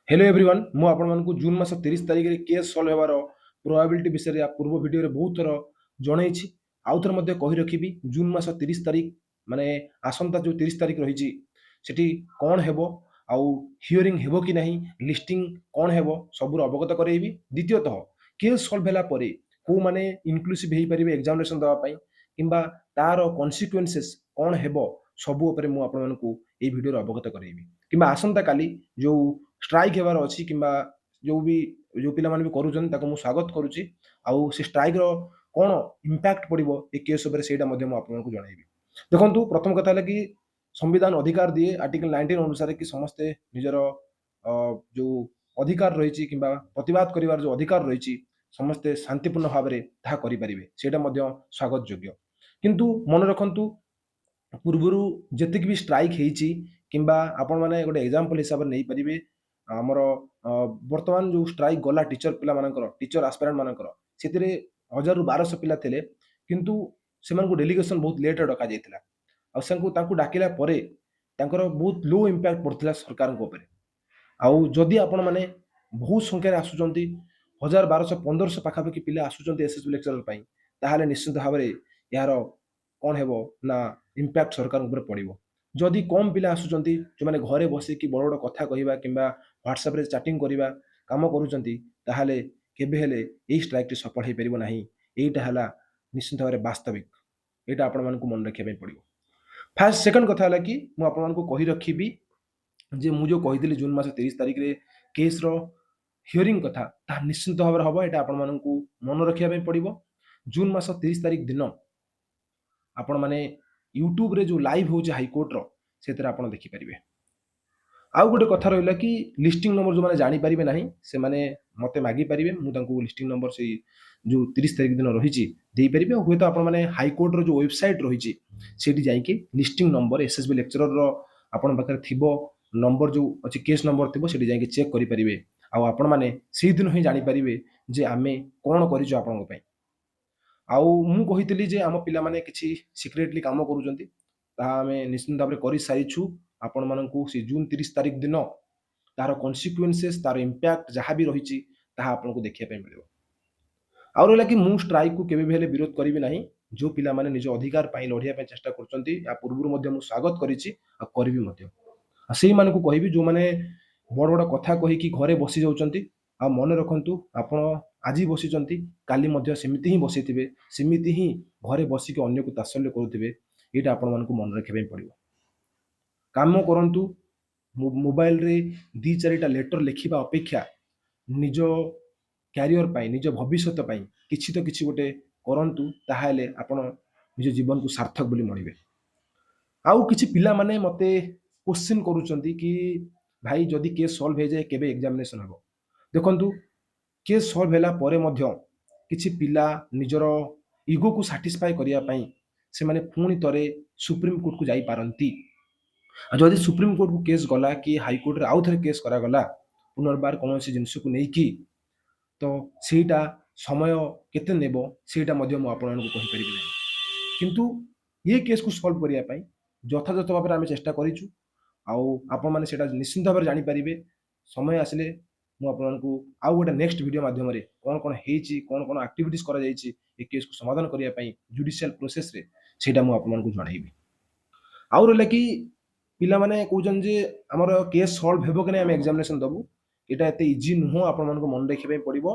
Hello everyone मु आपण मानकु जून मास 30 तारिख रे केस सॉल्व हेबार प्रोबेबिलिटी विषय या पूर्व वीडियो रे बहुत थर जणैछि आउ थर मध्ये कहि रखिबी जून मास 30 तारिख माने आसंता जो 30 तारिख रहिछि सेठी कोन हेबो आउ हियरिंग हेबो कि नाही लिस्टिंग कोन हेबो सबुर अवगत करेइबी द्वितीयतः केस सॉल्व हेला परे को माने इनक्लूसिव हेइ परिबे एग्जामिनेशन दवा पई किंबा तार कॉन्सिक्वेंसेस कोन हेबो सबु ऊपर मु आपण मानकु ए वीडियो रे अवगत करेइबी किंबा आसंता काली जो स्ट्राइक हेबार अछि किंबा जो भी जो पिला माने भी करूछन ताको मु स्वागत करूछि आउ से स्ट्राइक रो कोन इंपैक्ट पड़िबो ए केस ऊपर सेटा मध्ये मु आपन को जणाइबी। देखंतु प्रथम कथा कि संविधान अधिकार दिए आर्टिकल 19 अनुसार कि समस्ते निजर जो अधिकार रहिछि किंबा प्रतिवाद करिवार जो अधिकार रहिछि समस्ते शांतिपूर्ण भाबरे ताहा करि परिबे सेटा मध्ये स्वागत योग्य। किंतु मन रखंतु पूर्वरु जेतिक भी स्ट्राइक हेछि किंबा आपण माने गोटे एग्जांपल हिसाब रे नै परिबे ଆମର ବର୍ତ୍ତମାନ ଯୋଉ ଷ୍ଟ୍ରାଇକ୍ ଗଲା ଟିଚର ପିଲାମାନଙ୍କର ଟିଚର ଆସ୍ପାରାଣ୍ଟ ମାନଙ୍କର ସେଥିରେ 1000 ରୁ 1200 ପିଲା ଥିଲେ କିନ୍ତୁ ସେମାନଙ୍କୁ ଡେଲିଗେସନ ବହୁତ ଲେଟରେ ଡକାଯାଇଥିଲା ଆଉ ତାଙ୍କୁ ଡାକିଲା ପରେ ତାଙ୍କର ବହୁତ लो ଇମ୍ପାକ୍ଟ ପଡିଥିଲା ସରକାରଙ୍କ ଉପରେ। ଆଉ ଯଦି ଆପଣ ମାନେ ବହୁତ ସଂଖ୍ୟାରେ ଆସୁଛନ୍ତି 1000 1200 1500 ପାଖାପାଖି ପିଲା ଆସୁଛନ୍ତି ଏସଏସବି ଲେକ୍ଚରର ପାଇଁ ତାହେଲେ ନିଶ୍ଚିତ ଭାବରେ ଏହାର କଣ ହେବ ନା ଇମ୍ପାକ୍ଟ ସରକାରଙ୍କ ଉପରେ ପଡିବ। जदि कम पिला आसुचंती जो माने घरे बसिकी बड़ बड़ कथा कहवा किंबा व्हाट्सएप रे चैटिंग करवा काम करूचंती ताहाले केबे हेले एई स्ट्राइक टी सफल हे परिबो नाही। एईटा हला निश्चित भाବରେ वास्तविक एटा आपण मानकु मन रखिया पे पड़िबो। फास्ट सेकंड कथा हला कि मु आपण मानकु कहि रखिबी जे मु जो कहितली जून मास 30 तारिख रे केस रो हियरिंग कथा ता निश्चित भाବରେ हबो एटा आपण मानकु मन रखिया पे पड़िबो। जून मास 30 तारिख दिन आपण माने यूट्यूब रे जो लाइव हो हाईकोर्ट रो से आप देखिपारे। आउ गोटे कथा रहा कि लिस्टिंग नंबर जो मैंने जानीपारे ना से मैंने मत मागिपारे मुझे लिस्टिंग नंबर से जो 30 तारिख दिन रही देपारे हूँ तो आपने हाईकोर्ट रो जो वेबसाइट रही जाकि लिस्टिंग नंबर एसएसबी लेक्चरर आपण पाखे थी नंबर जो अच्छी केस नंबर थी से जाकि चेक करेंगे आपण मैंने से दिन ही जानीपारे जे आम कौन कर आउ मु कहितली जे आम पिला माने किछि सिक्रेटली काम करूचंती ताहा आमे निश्चित भाबरे करि सारिछु। आपण मानकु से जून 30 तारिख दिन तार कॉन्सिक्वेंसेस तार इंपैक्ट जहाँ भी रही ताहा आपनको देखिया पे मिलिबो। आउ रहला कि मु स्ट्राइक को केबे भी हेले विरोध करिवि नाही। जो पिला माने निज अधिकार पाई लढिया पे चेष्टा करचंती या पूर्वरु मध्ये मु स्वागत करिछि आ करबी मध्ये आ सेही मानकु कहिबि जो माने बड़ बड़ कथा कहि कि घरे बसी जाउचंती आ मन रखंतु आपण आज बसीचंती काली मध्ये सेमिति ही बसिथिबे सेमिति ही घरे बसिके अन्य को तासल्य करूथिबे एटा आपण मानकु मन रखिबे पड़िबो। काम करंतु मोबाइल रे दी चारिटा लेटर लिखिबा अपेक्षा निज क्यारियर पाई निज भविष्यत पाई किछि तो किछि गोटे करंतु ताहाले आपण निज जीवन को सार्थक बोली मणिबे। आउ किछि पिला माने मते क्वेश्चन करूचंती कि भाई जदि केस सॉल्व हे जाए केबे एग्जामिनेशन हबो। देखंतु केस सॉल्व होला परे मध्य किछि पिला निजर इगो को सैटिस्फाई करिया पई से माने पुणी तरे सुप्रीम कोर्ट को जाई पारंती। जदि सुप्रीम कोर्ट को केस गला कि हाई कोर्ट रे आउ थरे केस करा गला पुनर्बार कौन सी जिनस को नहीं कि तो सेटा समय केते नेबो सेटा मध्य मु आपण को कहि परिबि नै। किंतु ये केस को सॉल्व करिया पई यथायथ भाव में आम चेष्टा करिछु आउ आपण माने सेटा निश्चित भाव जानि परिबे समय आसिले मु आपनको आउ गोटे नेक्स्ट वीडियो माध्यम रे कोन कोन हेछि कोन कोन एक्टिविटीज करा जायछि ए केस को समाधान करिया पई जुडिशियल प्रोसेस रे सेटा मु आपनको जणाइबी। आउ रहला कि पिला माने कहउजन जे हमर केस सॉल्व हेबो कि नै हम एग्जामिनेशन दबु एटा एते इजी नुहो आपण मानको मन रखिबे पड़िबो।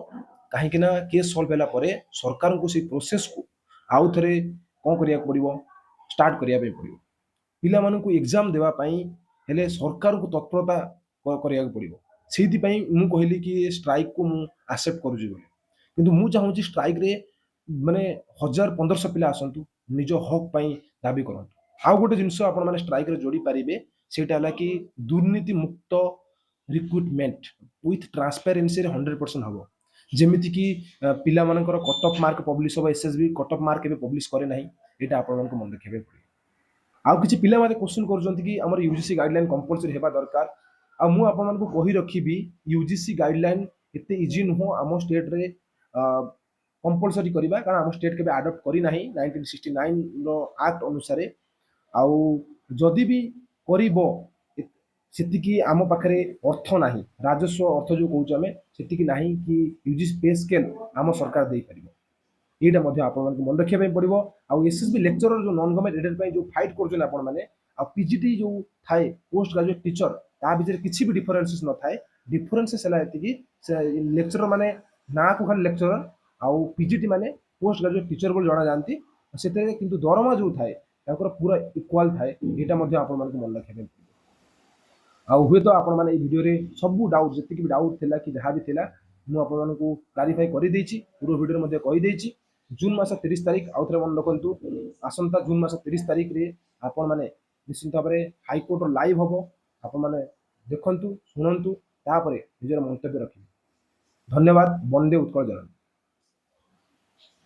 काहे कि ना केस सॉल्व होला परे सरकार को से प्रोसेस को आउ थरे कोन करिया पड़िबो स्टार्ट करिया पे पड़िबो। पिला मानको एग्जाम देवा पई हेले सरकार को तत्परता करिया पड़िबो। सेहि पई मु कहली कि स्ट्राइक को मु एक्सेप्ट करूजी बोली किंतु मु चाहूची स्ट्राइक रे माने 1000 1500 पिला आसंतु निज हक पई दाबी करंतु। आउ गोटे जिनस आपण माने स्ट्राइक रे जोड़ी पारिबे सेटा हला कि दुर्नीति मुक्त रिक्रुटमेंट विथ ट्रांसपेरेंसी रे 100% हबो। जेमिति कि पिला मानकर कट ऑफ मार्क पब्लिश हो एसएसबी कट ऑफ मार्क एबे पब्लिश करे नाही एटा आपण मानको मन रखिबे पड़े। आउ किछि पिला माने क्वेश्चन करजंती कि हमर यूजीसी गाइडलाइन कंपलसरी हेबा दरकार आ मु आपण मानको कहि रखिबी यूजीसी गाइडलाइन एते इजी नुहो आम स्टेट रे कंपलसरी करिबा कारण आम स्टेट केबे अडॉप्ट करि नाही 1969 रो एक्ट अनुसार आउ जदि भी करिबो ସେତିକି ଆମ ପାଖରେ ଅର୍ଥ ନାହିଁ, ରାଜସ୍ୱ ଅର୍ଥ ଯେଉଁ କହୁଛୁ ଆମେ ସେତିକି ନାହିଁ କି ୟୁଜିସି ପେ ସ୍କେଲ୍ ଆମ ସରକାର ଦେଇପାରିବ। ଏଇଟା ମଧ୍ୟ ଆପଣମାନଙ୍କୁ ମନେ ରଖିବା ପାଇଁ ପଡ଼ିବ। ଆଉ ଏସ୍ଏସ୍ବି ଲେକ୍ଚରର ଯେଉଁ ନନ୍ ଗଭର୍ଣ୍ଣମେଣ୍ଟ ଏଡେଡ୍ ପାଇଁ ଯେଉଁ ଫାଇଟ୍ କରୁଛନ୍ତି ଆପଣମାନେ, ଆଉ ପିଜିଟି ଯେଉଁ ଥାଏ ପୋଷ୍ଟ ଗ୍ରାଜୁଏଟ୍ ଟିଚର, ତା ଭିତରେ କିଛି ବି ଡିଫରେନ୍ସେସ୍ ନଥାଏ। ଡିଫରେନ୍ସେସ୍ ହେଲା ଏତିକି, ସେ ଲେକ୍ଚର ମାନେ ନାଁକୁ ଖାଲି ଲେକ୍ଚର, ଆଉ ପିଜିଟି ମାନେ ପୋଷ୍ଟ ଗ୍ରାଜୁଏଟ୍ ଟିଚର ବୋଲି ଜଣାଯାଆନ୍ତି। ସେଥିରେ କିନ୍ତୁ ଦରମା ଯେଉଁ ଥାଏ ତାଙ୍କର ପୁରା ଇକ୍ୱାଲ୍ ଥାଏ। ଏଇଟା ମଧ୍ୟ ଆପଣମାନଙ୍କୁ ମନେ ରଖିବା ପାଇଁ ପଡ଼ିବ। ଆଉ ହୁଏତ ଆପଣମାନେ ଏଇ ଭିଡ଼ିଓରେ ସବୁ ଡାଉଟ୍, ଯେତିକି ବି ଡାଉଟ୍ ଥିଲା କି ଯାହା ବି ଥିଲା, ମୁଁ ଆପଣମାନଙ୍କୁ କ୍ଲାରିଫାଇ କରିଦେଇଛି, ପୂର୍ବ ଭିଡ଼ିଓରେ ମଧ୍ୟ କହିଦେଇଛି। ଜୁନ୍ ମାସ 30 ତାରିଖ, ଆଉ ଥରେ ମନେ ରଖନ୍ତୁ, ଆସନ୍ତା ଜୁନ୍ ମାସ 30 ତାରିଖରେ ଆପଣମାନେ ନିଶ୍ଚିତ ଭାବରେ ହାଇକୋର୍ଟର ଲାଇଭ୍ ହେବ। ଆପଣମାନେ ଦେଖନ୍ତୁ, ଶୁଣନ୍ତୁ, ତାପରେ ନିଜର ମନ୍ତବ୍ୟ ରଖିବେ। ଧନ୍ୟବାଦ। ବନ୍ଦେ ଉତ୍କଳ ଜନନୀ।